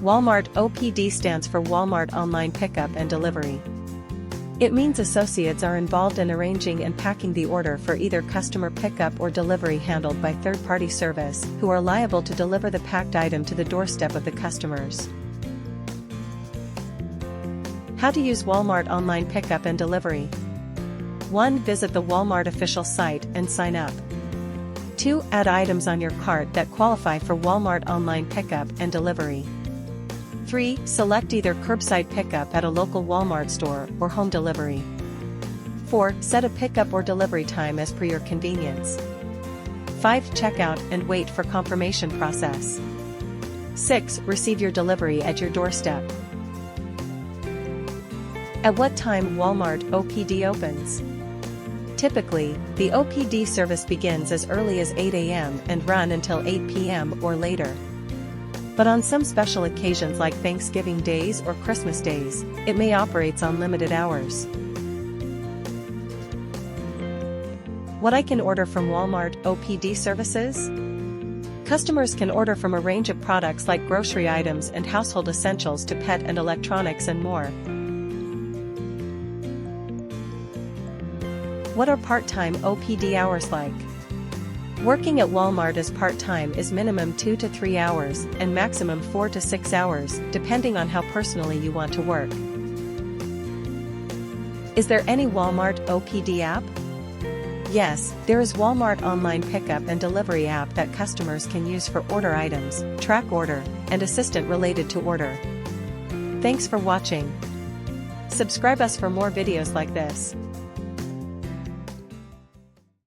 Walmart OPD stands for Walmart Online Pickup and Delivery. It means associates are involved in arranging and packing the order for either customer pickup or delivery handled by third-party service, who are liable to deliver the packed item to the doorstep of the customers. How to use Walmart Online Pickup and Delivery. 1. Visit the Walmart official site and sign up. 2. Add items on your cart that qualify for Walmart Online Pickup and Delivery. 3. Select either curbside pickup at a local Walmart store or home delivery. 4. Set a pickup or delivery time as per your convenience. 5. Check out and wait for confirmation process. 6. Receive your delivery at your doorstep. At what time Walmart OPD opens? Typically, the OPD service begins as early as 8 a.m. and run until 8 p.m. or later. But on some special occasions like Thanksgiving days or Christmas days, it may operate on limited hours. What I can order from Walmart OPD services? Customers can order from a range of products like grocery items and household essentials to pet and electronics and more. What are part-time OPD hours like? Working at Walmart as part-time is minimum 2 to 3 hours and maximum 4 to 6 hours, depending on how personally you want to work. Is there any Walmart OPD app? Yes, there is Walmart Online Pickup and Delivery app that customers can use for order items, track order, and assistant related to order. Thanks for watching. Subscribe us for more videos like this.